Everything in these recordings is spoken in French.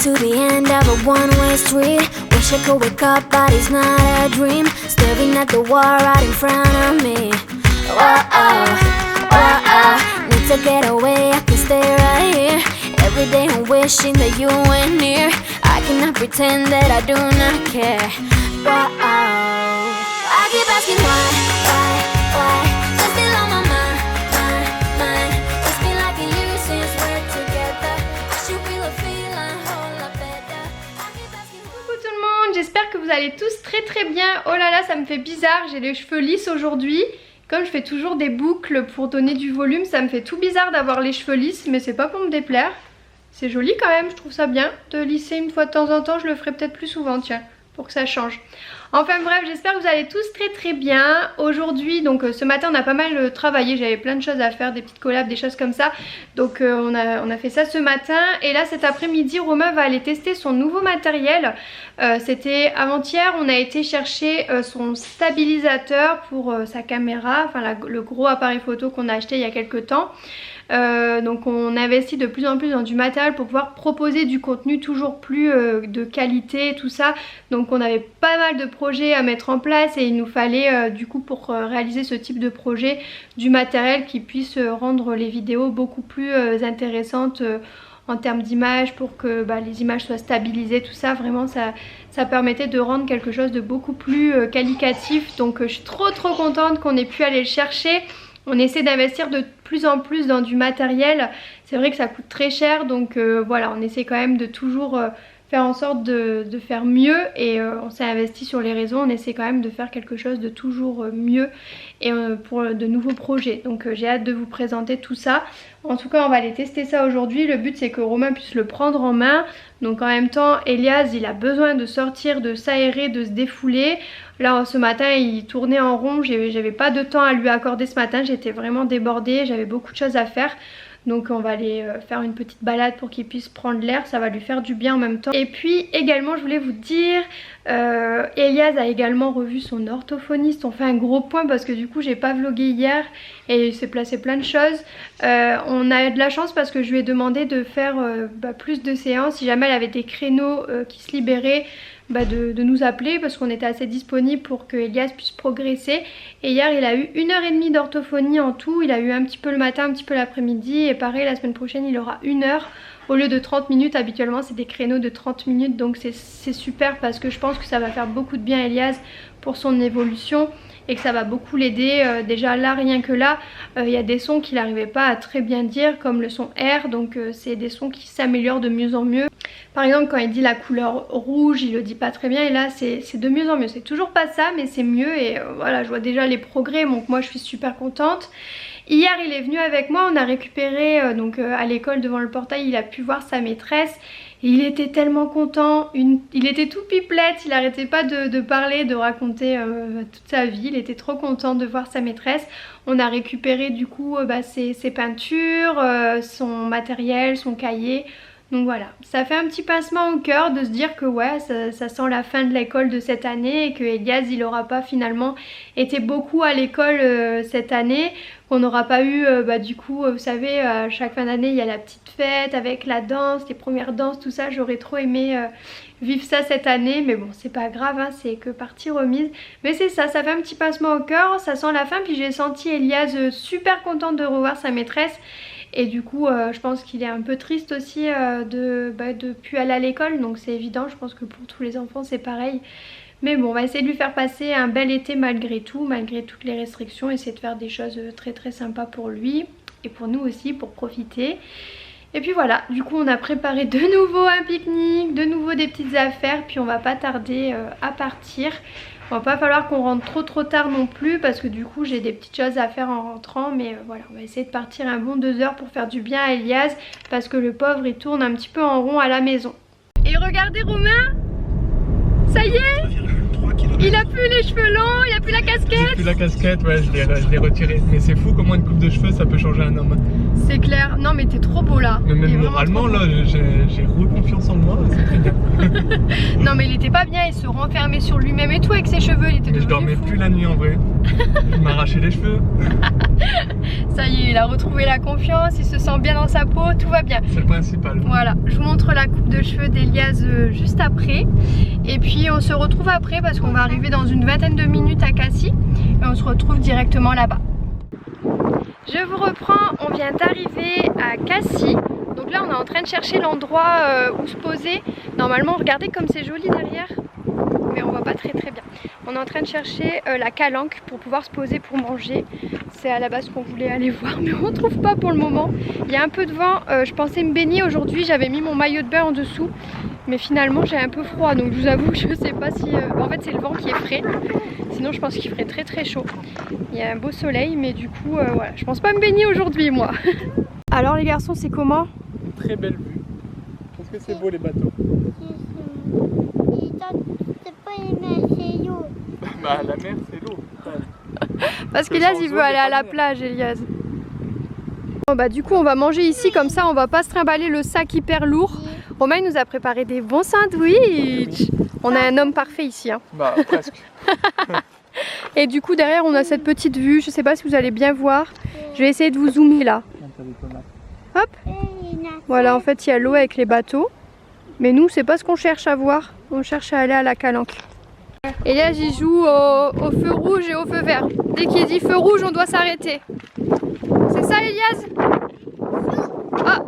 to the end of a one-way street. Wish I could wake up, but it's not a dream. Staring at the wall right in front of me. Whoa, whoa, need to get away, I can stay right here. Every day I'm wishing that you were near. I cannot pretend that I do not care. Whoa, I keep asking why? You're still on my mind. It's been like a year since we're together. I should feel a feeling whole lot better. I keep asking why. Coucou tout le monde, j'espère que vous allez tous très bien. Oh là là, ça me fait bizarre, j'ai les cheveux lisses aujourd'hui. Comme je fais toujours des boucles pour donner du volume, ça me fait tout bizarre d'avoir les cheveux lisses, mais c'est pas pour me déplaire. C'est joli quand même, je trouve ça bien de lisser une fois de temps en temps. Je le ferai peut-être plus souvent, tiens, pour que ça change. Enfin bref, j'espère que vous allez tous très bien. Aujourd'hui, donc ce matin on a pas mal travaillé, j'avais plein de choses à faire, des petites collabs, des choses comme ça. Donc on a fait ça ce matin. Et là cet après-midi, Romain va aller tester son nouveau matériel. C'était avant-hier, on a été chercher son stabilisateur pour sa caméra, enfin le gros appareil photo qu'on a acheté il y a quelques temps. Donc on investit de plus en plus dans du matériel pour pouvoir proposer du contenu toujours plus de qualité, tout ça. Donc on avait pas mal de projets à mettre en place et il nous fallait du coup pour réaliser ce type de projet du matériel qui puisse rendre les vidéos beaucoup plus intéressantes en termes d'images, pour que les images soient stabilisées, tout ça. Vraiment ça permettait de rendre quelque chose de beaucoup plus qualitatif. Donc je suis trop contente qu'on ait pu aller le chercher. On essaie d'investir de plus en plus dans du matériel. C'est vrai que ça coûte très cher, donc voilà, on essaie quand même de toujours faire en sorte de faire mieux. Et on s'est investi sur les réseaux, on essaie quand même de faire quelque chose de toujours mieux et pour de nouveaux projets. Donc j'ai hâte de vous présenter tout ça. En tout cas on va aller tester ça aujourd'hui. Le but c'est que Romain puisse le prendre en main. Donc en même temps Elias il a besoin de sortir, de s'aérer, de se défouler. Là ce matin il tournait en rond, j'avais pas de temps à lui accorder ce matin, j'étais vraiment débordée, j'avais beaucoup de choses à faire. Donc on va aller faire une petite balade pour qu'il puisse prendre l'air, ça va lui faire du bien en même temps. Et puis également je voulais vous dire, Elias a également revu son orthophoniste. On fait un gros point parce que du coup j'ai pas vlogué hier et il s'est placé plein de choses. On a de la chance parce que je lui ai demandé de faire plus de séances. Si jamais elle avait des créneaux qui se libéraient, de nous appeler parce qu'on était assez disponible pour que Elias puisse progresser. Et hier il a eu 1h30 d'orthophonie en tout. Il a eu un petit peu le matin, un petit peu l'après-midi, et pareil la semaine prochaine il aura 1 heure au lieu de 30 minutes. Habituellement c'est des créneaux de 30 minutes, donc c'est super parce que je pense que ça va faire beaucoup de bien à Elias pour son évolution et que ça va beaucoup l'aider. Déjà là, rien que là, il y a des sons qu'il n'arrivait pas à très bien dire, comme le son R, donc c'est des sons qui s'améliorent de mieux en mieux. Par exemple quand il dit la couleur rouge, il le dit pas très bien, et là c'est de mieux en mieux. C'est toujours pas ça, mais c'est mieux, et voilà, je vois déjà les progrès, donc moi je suis super contente. Hier il est venu avec moi, on a récupéré donc à l'école devant le portail, il a pu voir sa maîtresse. Et il était tellement content, il était tout pipelette, il arrêtait pas de parler, de raconter toute sa vie. Il était trop content de voir sa maîtresse. On a récupéré du coup ses peintures, son matériel, son cahier. Donc voilà, ça fait un petit pincement au cœur de se dire que ouais, ça sent la fin de l'école de cette année et que Elias il aura pas finalement été beaucoup à l'école cette année, qu'on n'aura pas eu du coup vous savez à chaque fin d'année il y a la petite fête avec la danse, les premières danses, tout ça. J'aurais trop aimé vivre ça cette année, mais bon c'est pas grave, hein, c'est que partie remise. Mais c'est ça, ça fait un petit pincement au cœur, ça sent la fin. Puis j'ai senti Elias super content de revoir sa maîtresse. Et du coup je pense qu'il est un peu triste aussi de plus aller à l'école, donc c'est évident, je pense que pour tous les enfants c'est pareil. Mais bon, on va essayer de lui faire passer un bel été malgré tout, malgré toutes les restrictions, essayer de faire des choses très sympas pour lui et pour nous aussi, pour profiter. Et puis voilà, du coup on a préparé de nouveau un pique-nique, de nouveau des petites affaires, puis on va pas tarder à partir. Il va pas falloir qu'on rentre trop tard non plus parce que du coup j'ai des petites choses à faire en rentrant. Mais voilà, on va essayer de partir un bon 2 heures pour faire du bien à Elias parce que le pauvre il tourne un petit peu en rond à la maison. Et regardez Romain, ça y est, il a plus les cheveux longs, il a plus la casquette. J'ai plus la casquette, ouais, je l'ai retirée. Mais c'est fou comment une coupe de cheveux ça peut changer un homme. C'est clair, non mais t'es trop beau là. Mais même moralement là, j'ai reconfiance en moi, c'est très bien. Non mais il était pas bien, il se renfermait sur lui-même et tout avec ses cheveux, il était devenu fou. Je dormais plus la nuit en vrai, je m'arrachais les cheveux. Ça y est, il a retrouvé la confiance, il se sent bien dans sa peau, tout va bien. C'est le principal. Voilà, je vous montre la coupe de cheveux d'Elias juste après. Et puis on se retrouve après parce qu'on va arriver dans une vingtaine de minutes à Cassis. Et on se retrouve directement là-bas. Je vous reprends, on vient d'arriver à Cassis. Donc là on est en train de chercher l'endroit où se poser. Normalement regardez comme c'est joli derrière. Mais on voit pas très bien. On est en train de chercher la calanque pour pouvoir se poser pour manger. C'est à la base qu'on voulait aller voir mais on ne trouve pas pour le moment. Il y a un peu de vent, je pensais me baigner aujourd'hui, j'avais mis mon maillot de bain en dessous. Mais finalement j'ai un peu froid donc je vous avoue je sais pas si... En fait c'est le vent qui est frais. Sinon je pense qu'il ferait très chaud. Il y a un beau soleil mais du coup voilà, je pense pas me baigner aujourd'hui moi. Alors les garçons c'est comment? Très belle vue. Est-ce que c'est beau les bateaux? Bah la mer c'est l'eau. Parce qu'Elias il veut aller à la plage Elias. Bon, bah du coup on va manger ici comme ça on va pas se trimballer le sac hyper lourd. Romain il nous a préparé des bons sandwichs. On a un homme parfait ici hein. Bah presque. Et du coup derrière on a cette petite vue, je sais pas si vous allez bien voir. Je vais essayer de vous zoomer là. Hop. Voilà en fait il y a l'eau avec les bateaux. Mais nous c'est pas ce qu'on cherche à voir. On cherche à aller à la calanque. Elias il joue au feu rouge et au feu vert. Dès qu'il dit feu rouge on doit s'arrêter. C'est ça Elias? Ah.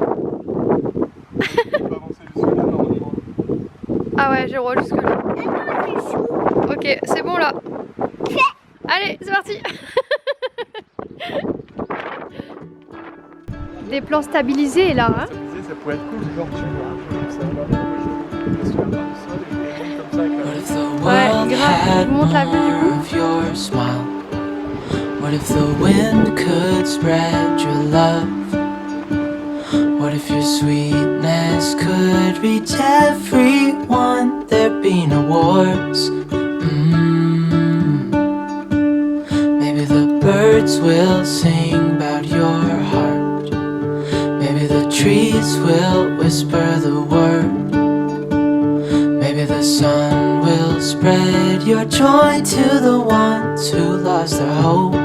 Ah ouais j'ai le droit jusque là. Ok c'est bon là. Allez c'est parti. Des plans stabilisés là hein. Ça pourrait être cool genre tu vois. Ouais, grave, je vous montre la vue du coup. What if the wind could spread your love? What if your sweetness could reach everyone? There'd be no wars. Maybe the birds will sing about your heart. Maybe the trees will whisper the word. Maybe the sun will spread your joy to the ones who lost their hope.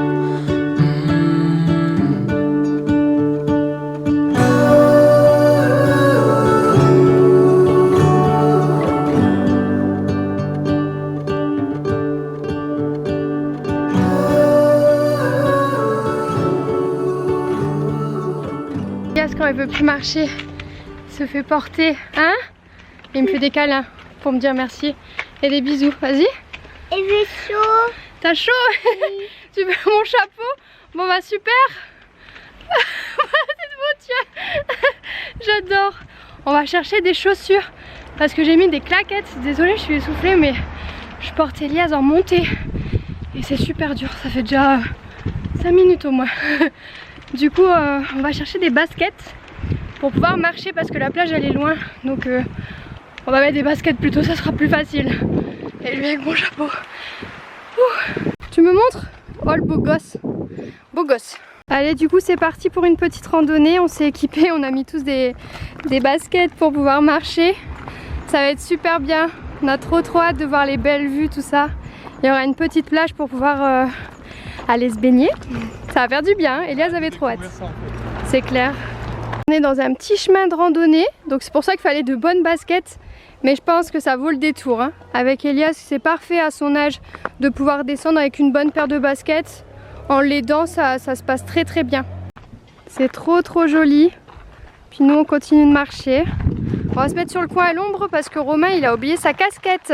Elias quand il veut plus marcher, il se fait porter, hein? Il me fait des câlins pour me dire merci et des bisous, vas-y. Et j'ai chaud. T'as chaud? Oui. Tu veux mon chapeau? Bon bah super. C'est beau tiens. J'adore. On va chercher des chaussures parce que j'ai mis des claquettes. Désolée je suis essoufflée mais je porte Elias en montée et c'est super dur, ça fait déjà 5 minutes au moins. Du coup on va chercher des baskets pour pouvoir marcher parce que la plage elle est loin donc on va mettre des baskets plutôt, ça sera plus facile. Et lui avec mon chapeau. Ouh. Tu me montres? Oh le beau gosse. Beau gosse. Allez du coup c'est parti pour une petite randonnée. On s'est équipés, on a mis tous des baskets pour pouvoir marcher. Ça va être super bien. On a trop hâte de voir les belles vues, tout ça. Il y aura une petite plage pour pouvoir aller se baigner. Ça va faire du bien, Elias avait trop hâte. C'est clair. On est dans un petit chemin de randonnée, donc c'est pour ça qu'il fallait de bonnes baskets. Mais je pense que ça vaut le détour. Hein. Avec Elias, c'est parfait à son âge de pouvoir descendre avec une bonne paire de baskets. En l'aidant, ça se passe très bien. C'est trop joli. Puis nous, on continue de marcher. On va se mettre sur le coin à l'ombre parce que Romain, il a oublié sa casquette.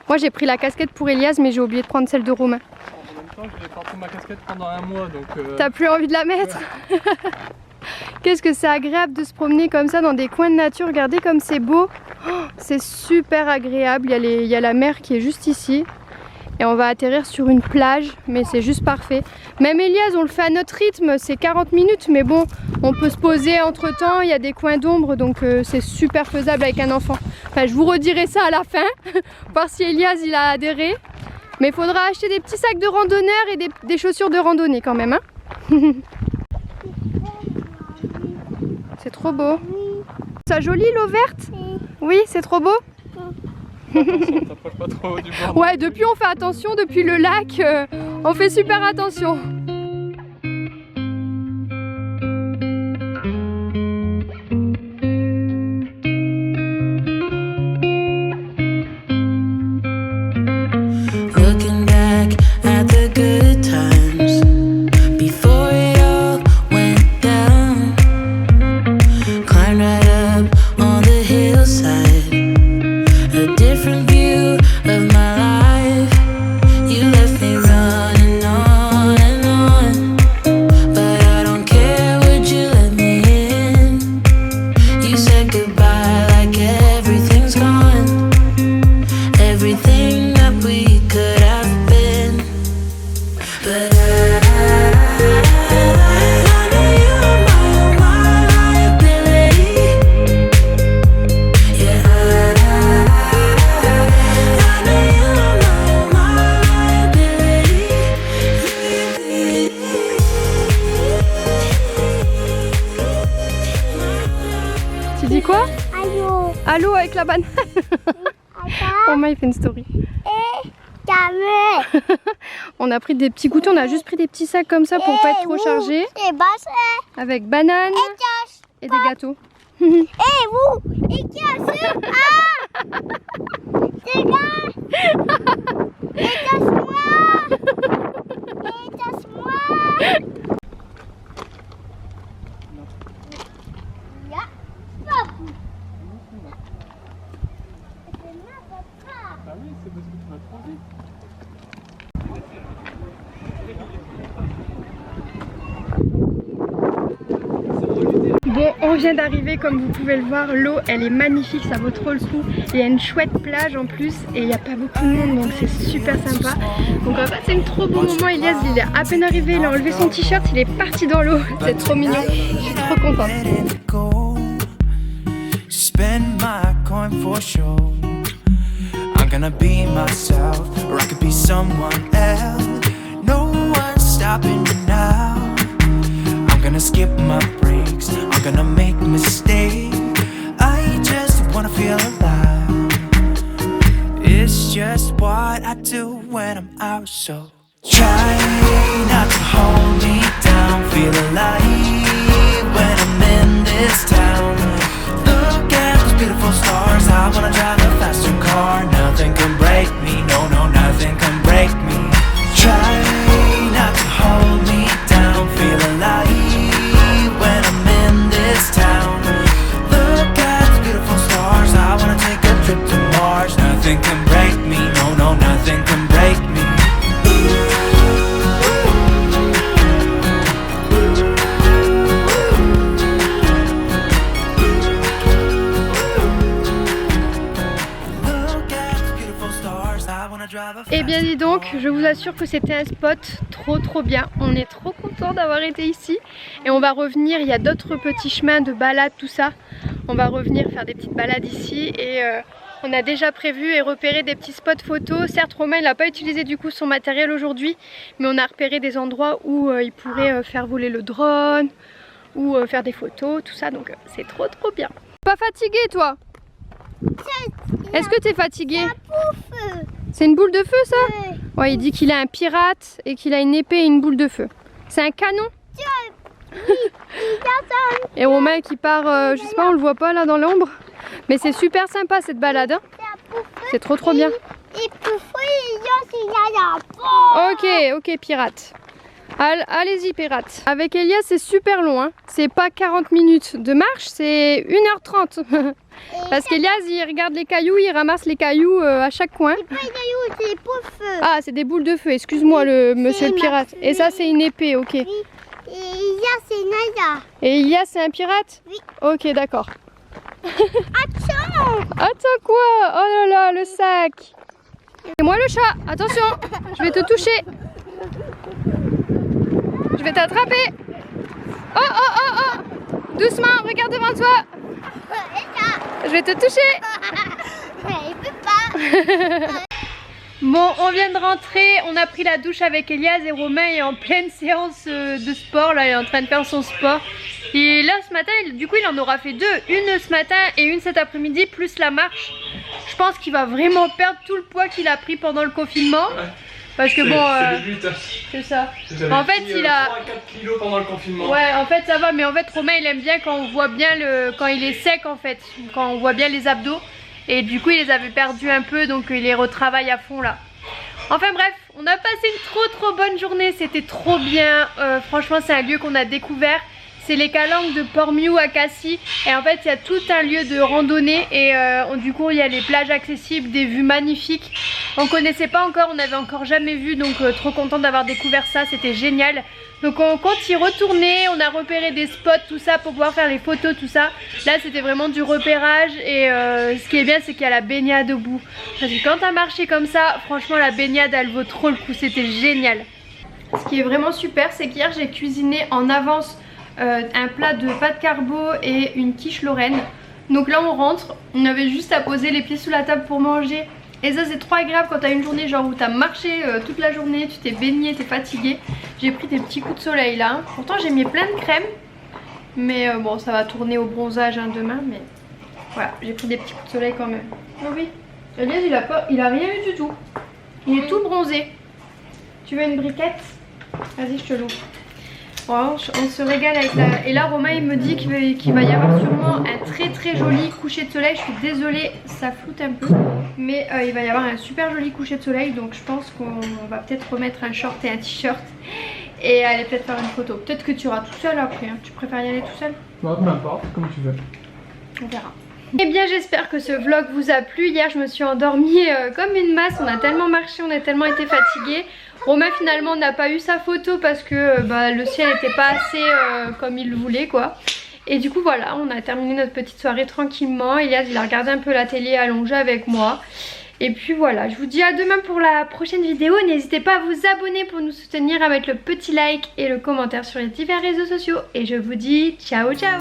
Moi, j'ai pris la casquette pour Elias, mais j'ai oublié de prendre celle de Romain. En même temps, je vais porter ma casquette pendant un mois, donc... T'as plus envie de la mettre? Ouais. Qu'est-ce que c'est agréable de se promener comme ça dans des coins de nature. Regardez comme c'est beau. Oh, c'est super agréable. Il y a la mer qui est juste ici. Et on va atterrir sur une plage. Mais c'est juste parfait. Même Elias, on le fait à notre rythme. C'est 40 minutes. Mais bon, on peut se poser entre temps. Il y a des coins d'ombre. Donc c'est super faisable avec un enfant. Enfin, je vous redirai ça à la fin. Voir si Elias il a adhéré. Mais il faudra acheter des petits sacs de randonneurs et des chaussures de randonnée quand même. Hein. C'est trop beau. C'est joli l'eau verte? Oui, c'est trop beau. T'approches pas trop du bord. Ouais, depuis on fait attention, depuis le lac, on fait super attention. à l'eau avec la banane. Romain il fait une story. On a pris des petits goûters, on a juste pris des petits sacs comme ça pour pas être trop chargé. Avec banane et des gâteaux. Et vous, et qui a ce c'est Ah oui, c'est parce que tu vas trop vite. Bon, on vient d'arriver, comme vous pouvez le voir, l'eau elle est magnifique, ça vaut trop le coup. Il y a une chouette plage en plus et il n'y a pas beaucoup de monde donc c'est super sympa. Donc en fait c'est un trop beau moment. Elias il est à peine arrivé, il a enlevé son t-shirt, il est parti dans l'eau. C'est trop mignon, je suis trop contente. Gonna be myself, or I could be someone else. No one's stopping me now. I'm gonna skip my breaks, I'm gonna make mistakes. I just wanna feel alive. It's just what I do when I'm out, so try not to hold me down. Feel alive when I'm in this town. Look at those beautiful stars, I wanna drive a faster car. Nothing can break me, no, no, nothing can break me. Try not to hold me down, feel alive when I'm in this town. Look at the beautiful stars, I wanna take a trip to Mars. Nothing can break me, no, no, nothing can break me. Et bien dis donc, je vous assure que c'était un spot trop bien. On est trop content d'avoir été ici. Et on va revenir, il y a d'autres petits chemins de balade, tout ça. On va revenir faire des petites balades ici. Et on a déjà prévu et repéré des petits spots photos. Certes Romain il n'a pas utilisé du coup son matériel aujourd'hui, mais on a repéré des endroits où il pourrait faire voler le drone ou faire des photos, tout ça. Donc c'est trop bien. Pas fatigué toi? Est-ce que t'es fatigué? C'est une boule de feu ça? Ouais, il dit qu'il a un pirate et qu'il a une épée et une boule de feu. C'est un canon? Et Romain qui part, je sais pas, on le voit pas là dans l'ombre. Mais c'est super sympa cette balade. Hein, c'est trop bien. Ok, pirate. Allez-y pirate. Avec Elias c'est super long. Hein. C'est pas 40 minutes de marche, c'est 1h30. Parce qu'Elias il regarde les cailloux, il ramasse les cailloux à chaque coin. C'est pas des cailloux, c'est des boules de feu. Ah, c'est des boules de feu, excuse-moi le monsieur le pirate. Et ça c'est une épée, ok. Oui. Et Elias c'est une Naya. Et Elias c'est un pirate? Oui. Ok, d'accord. Attends quoi? Oh là là, le sac. C'est moi le chat, attention, je vais te toucher. Je vais t'attraper. Oh. Doucement, regarde devant toi. Je vais te toucher. Il peut pas. Bon, on vient de rentrer, on a pris la douche avec Elias et Romain est en pleine séance de sport, là il est en train de faire son sport. Et là ce matin, du coup il en aura fait deux, une ce matin et une cet après-midi, plus la marche. Je pense qu'il va vraiment perdre tout le poids qu'il a pris pendant le confinement. Ouais. Parce que bon, c'est le but. C'est ça. En fait, il a 3-4 kilos pendant le confinement. Ouais, en fait ça va, mais en fait Romain il aime bien quand on voit bien quand il est sec en fait, quand on voit bien les abdos. Et du coup il les avait perdus un peu, donc il les retravaille à fond là. Enfin bref, on a passé une trop bonne journée, c'était trop bien. Franchement c'est un lieu qu'on a découvert. C'est les calanques de Port-Miou à Cassis. Et en fait il y a tout un lieu de randonnée. Et du coup il y a les plages accessibles, des vues magnifiques. On connaissait pas encore, on n'avait encore jamais vu. Donc trop content d'avoir découvert ça, c'était génial. Donc on compte y retourner, on a repéré des spots, tout ça pour pouvoir faire les photos, tout ça. Là c'était vraiment du repérage et ce qui est bien c'est qu'il y a la baignade au bout. Parce que quand t'as marché comme ça, franchement la baignade elle vaut trop le coup, c'était génial. Ce qui est vraiment super c'est qu'hier j'ai cuisiné en avance un plat de pâte carbo et une quiche lorraine. Donc là on rentre, on avait juste à poser les pieds sous la table pour manger. Et ça c'est trop agréable quand t'as une journée genre où t'as marché toute la journée, tu t'es baigné, t'es fatigué. J'ai pris des petits coups de soleil là. Pourtant j'ai mis plein de crème. Mais bon ça va tourner au bronzage hein, demain. Mais Voilà, j'ai pris des petits coups de soleil quand même. Oh oui, Elias il a rien eu du tout. Il est tout bronzé. Tu veux une briquette? Vas-y, je te l'ouvre. Bon, on se régale avec la... Et là, Romain, il me dit qu'il va y avoir sûrement un très joli coucher de soleil. Je suis désolée, ça floute un peu. Mais il va y avoir un super joli coucher de soleil. Donc je pense qu'on va peut-être remettre un short et un t-shirt. Et aller peut-être faire une photo. Peut-être que tu iras tout seul après. Hein. Tu préfères y aller tout seul? Bon, peu importe, comme tu veux. On verra. Eh bien j'espère que ce vlog vous a plu. Hier je me suis endormie comme une masse. On a tellement marché, on a tellement été fatigués. Romain finalement n'a pas eu sa photo parce que le ciel n'était pas assez comme il le voulait quoi. Et du coup voilà, on a terminé notre petite soirée tranquillement. Elias il a regardé un peu la télé allongé avec moi. Et puis voilà, je vous dis à demain pour la prochaine vidéo. N'hésitez pas à vous abonner pour nous soutenir, à mettre le petit like et le commentaire sur les divers réseaux sociaux. Et je vous dis ciao ciao.